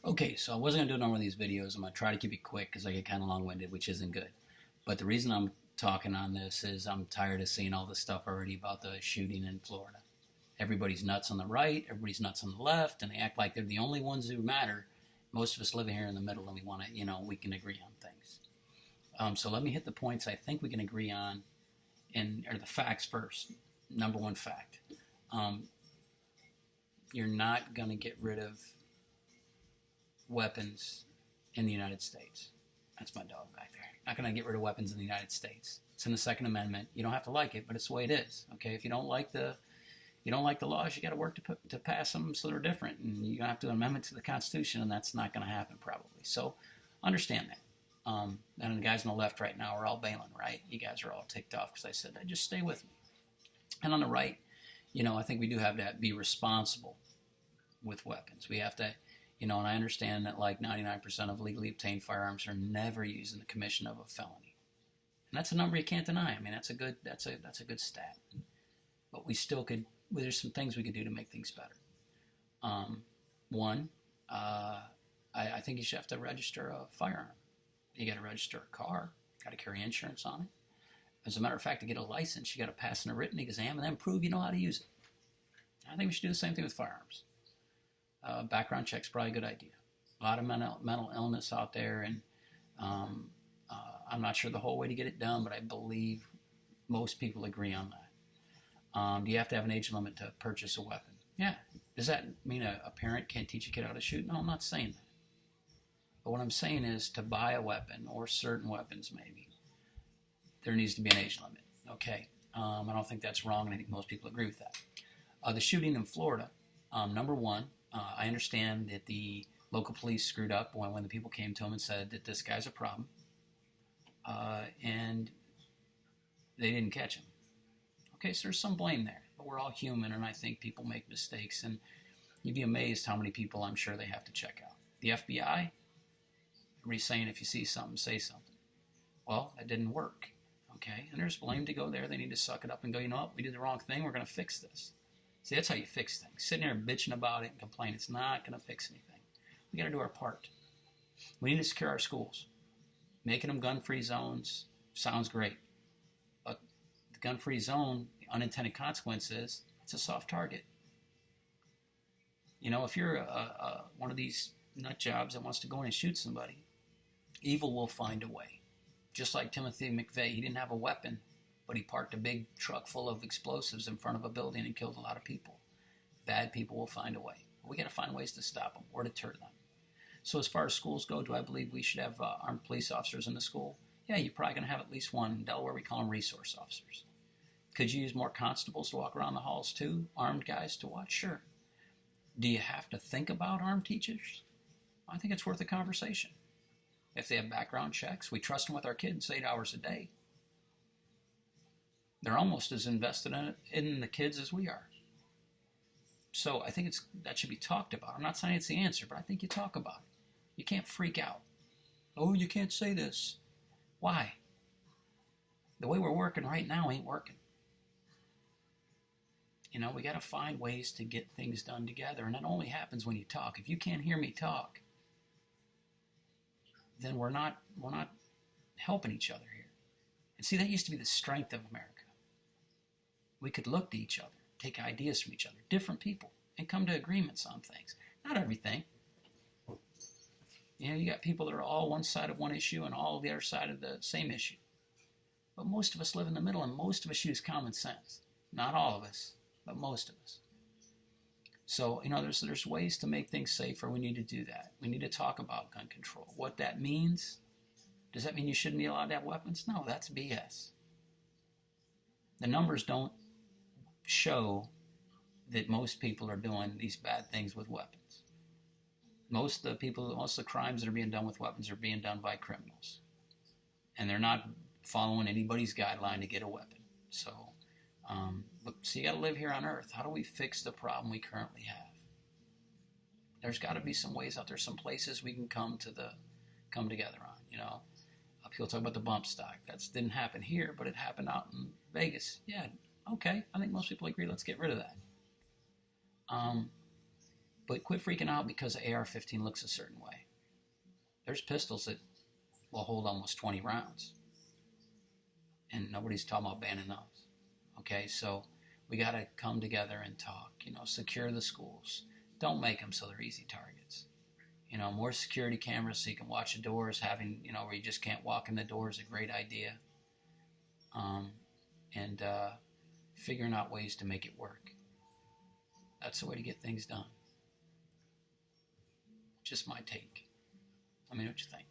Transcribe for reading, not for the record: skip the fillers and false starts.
Okay, so I wasn't going to do another one of these videos. I'm going to try to keep it quick because I get kind of long-winded, which isn't good. But the reason I'm talking on this is I'm tired of seeing all this stuff already about the shooting in Florida. Everybody's nuts on the right, everybody's nuts on the left, and they act like they're the only ones who matter. Most of us live here in the middle, and we want to, we can agree on things. So let me hit the points I think we can agree on, or the facts first. Number one fact. You're not going to get rid of weapons in the United States. That's my dog back there. Not going to get rid of weapons in the United States. It's in the Second Amendment. You don't have to like it, but it's the way it is. Okay, if you don't like the laws, you got to work to pass them so they're different, and you're gonna have to amend to the Constitution, and that's not going to happen probably. So understand that. And the guys on the left right now are all bailing, right? You guys are all ticked off because I said that. Just stay with me. And on the right, I think we do have to be responsible with weapons. We have to. And I understand that like 99% of legally obtained firearms are never used in the commission of a felony, and that's a number you can't deny. I mean, that's a good stat. But we still could. There's some things we could do to make things better. One, I think you should have to register a firearm. You got to register a car. Got to carry insurance on it. As a matter of fact, to get a license, you got to pass a written exam and then prove you know how to use it. I think we should do the same thing with firearms. Background check's probably a good idea. A lot of mental illness out there, and I'm not sure the whole way to get it done, but I believe most people agree on that. Do you have to have an age limit to purchase a weapon? Yeah. Does that mean a parent can't teach a kid how to shoot? No, I'm not saying that. But what I'm saying is to buy a weapon, or certain weapons maybe, there needs to be an age limit. Okay. I don't think that's wrong, and I think most people agree with that. The shooting in Florida, number one, I understand that the local police screwed up when the people came to them and said that this guy's a problem, and they didn't catch him. Okay, so there's some blame there, but we're all human, and I think people make mistakes, and you'd be amazed how many people I'm sure they have to check out. The FBI, everybody's saying if you see something, say something. Well, that didn't work, okay? And there's blame to go there. They need to suck it up and go, you know what, we did the wrong thing, we're going to fix this. See, that's how you fix things. Sitting there bitching about it and complaining, it's not going to fix anything. We got to do our part. We need to secure our schools. Making them gun-free zones sounds great. But the gun-free zone, the unintended consequence is it's a soft target. If you're one of these nut jobs that wants to go in and shoot somebody, evil will find a way. Just like Timothy McVeigh, he didn't have a weapon, but he parked a big truck full of explosives in front of a building and killed a lot of people. Bad people will find a way. We got to find ways to stop them or deter them. So as far as schools go, do I believe we should have armed police officers in the school? Yeah, you're probably going to have at least one. In Delaware, we call them resource officers. Could you use more constables to walk around the halls too? Armed guys to watch? Sure. Do you have to think about armed teachers? I think it's worth a conversation. If they have background checks, we trust them with our kids 8 hours a day. They're almost as invested in the kids as we are. So I think that should be talked about. I'm not saying it's the answer, but I think you talk about it. You can't freak out. Oh, you can't say this. Why? The way we're working right now ain't working. We got to find ways to get things done together, and that only happens when you talk. If you can't hear me talk, then we're not helping each other here. And see, that used to be the strength of America. We could look to each other, take ideas from each other, different people, and come to agreements on things. Not everything. You got people that are all one side of one issue and all the other side of the same issue. But most of us live in the middle, and most of us use common sense. Not all of us, but most of us. So, there's ways to make things safer. We need to do that. We need to talk about gun control. What that means, does that mean you shouldn't be allowed to have weapons? No, that's BS. The numbers don't show that most people are doing these bad things with weapons. Most of the crimes that are being done with weapons are being done by criminals. And they're not following anybody's guideline to get a weapon. So you got to live here on Earth. How do we fix the problem we currently have? There's got to be some ways out there, some places we can come together on. People talk about the bump stock. That didn't happen here, but it happened out in Vegas. Yeah, okay. I think most people agree. Let's get rid of that. But quit freaking out because the AR-15 looks a certain way. There's pistols that will hold almost 20 rounds. And nobody's talking about banning those. Okay, so we got to come together and talk. Secure the schools. Don't make them so they're easy targets. More security cameras so you can watch the doors. Having, where you just can't walk in the door is a great idea. And figuring out ways to make it work. That's the way to get things done. Just my take. Let me know what you think.